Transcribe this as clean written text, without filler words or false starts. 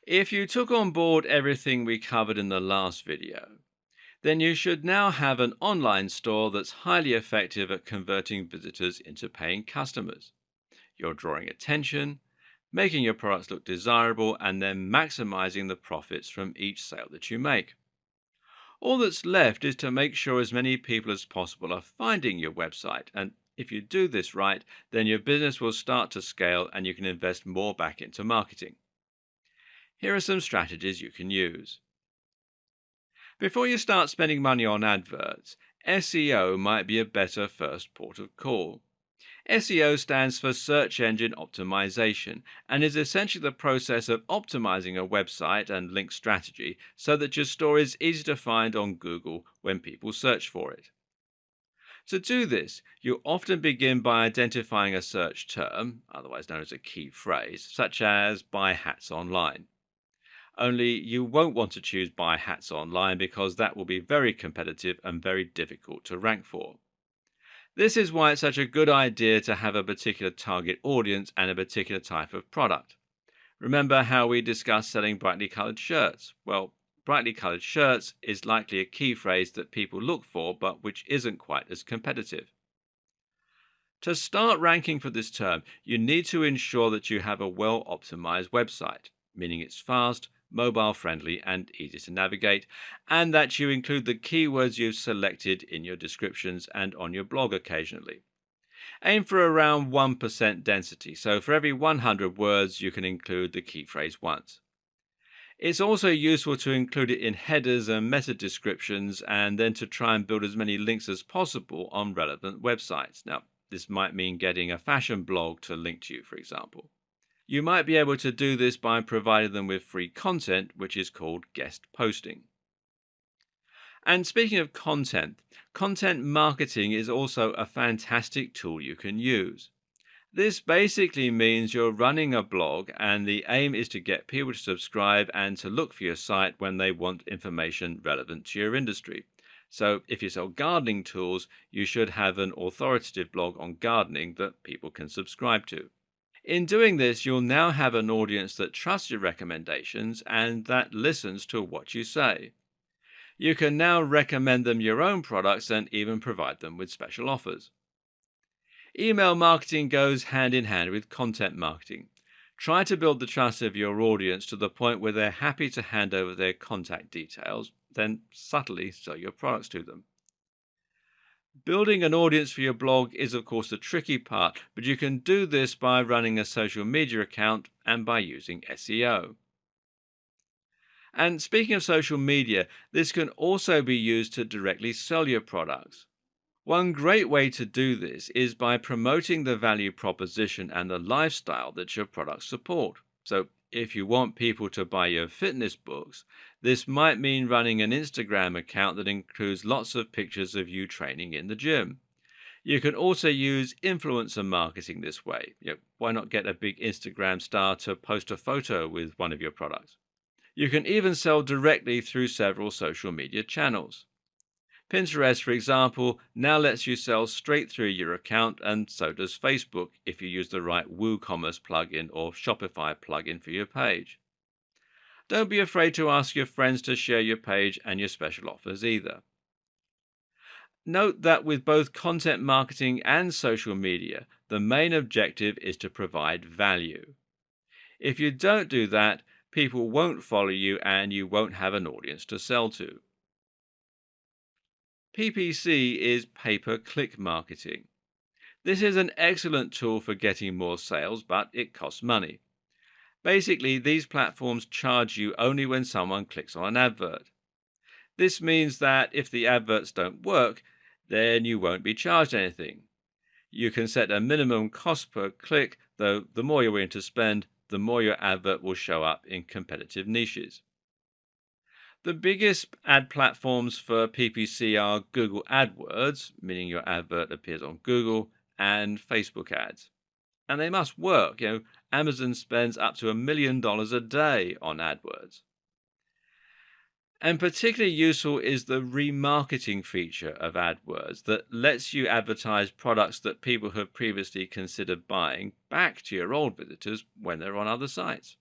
If you took on board everything we covered in the last video, then you should now have an online store that's highly effective at converting visitors into paying customers. You're drawing attention, making your products look desirable, and then maximizing the profits from each sale that you make. All that's left is to make sure as many people as possible are finding your website. And if you do this right, then your business will start to scale and you can invest more back into marketing. Here are some strategies you can use. Before you start spending money on adverts, SEO might be a better first port of call. SEO stands for Search Engine Optimization and is essentially the process of optimizing a website and link strategy so that your store is easy to find on Google when people search for it. To do this, you often begin by identifying a search term, otherwise known as a key phrase, such as buy hats online. Only you won't want to choose buy hats online because that will be very competitive and very difficult to rank for. This is why it's such a good idea to have a particular target audience and a particular type of product. Remember how we discussed selling brightly colored shirts? Well, brightly colored shirts is likely a key phrase that people look for, but which isn't quite as competitive. To start ranking for this term, you need to ensure that you have a well optimized website, meaning it's fast, mobile friendly, and easy to navigate, and that you include the keywords you've selected in your descriptions and on your blog occasionally. Aim for around 1% density, so for every 100 words you can include the key phrase once. It's also useful to include it in headers and meta descriptions and then to try and build as many links as possible on relevant websites. Now, this might mean getting a fashion blog to link to you, for example. You might be able to do this by providing them with free content, which is called guest posting. And speaking of content, content marketing is also a fantastic tool you can use. This basically means you're running a blog and the aim is to get people to subscribe and to look for your site when they want information relevant to your industry. So if you sell gardening tools, you should have an authoritative blog on gardening that people can subscribe to. In doing this, you'll now have an audience that trusts your recommendations and that listens to what you say. You can now recommend them your own products and even provide them with special offers. Email marketing goes hand in hand with content marketing. Try to build the trust of your audience to the point where they're happy to hand over their contact details, then subtly sell your products to them. Building an audience for your blog is, of course, the tricky part, but you can do this by running a social media account and by using SEO. And speaking of social media, this can also be used to directly sell your products. One great way to do this is by promoting the value proposition and the lifestyle that your products support. So, if you want people to buy your fitness books, this might mean running an Instagram account that includes lots of pictures of you training in the gym. You can also use influencer marketing this way. Why not get a big Instagram star to post a photo with one of your products? You can even sell directly through several social media channels. Pinterest, for example, now lets you sell straight through your account, and so does Facebook if you use the right WooCommerce plugin or Shopify plugin for your page. Don't be afraid to ask your friends to share your page and your special offers either. Note that with both content marketing and social media, the main objective is to provide value. If you don't do that, people won't follow you and you won't have an audience to sell to. PPC is pay-per-click marketing. This is an excellent tool for getting more sales, but it costs money. Basically, these platforms charge you only when someone clicks on an advert. This means that if the adverts don't work, then you won't be charged anything. You can set a minimum cost per click, though the more you're willing to spend, the more your advert will show up in competitive niches. The biggest ad platforms for PPC are Google AdWords, meaning your advert appears on Google, and Facebook ads. And they must work. Amazon spends up to $1 million a day on AdWords. And particularly useful is the remarketing feature of AdWords that lets you advertise products that people have previously considered buying back to your old visitors when they're on other sites.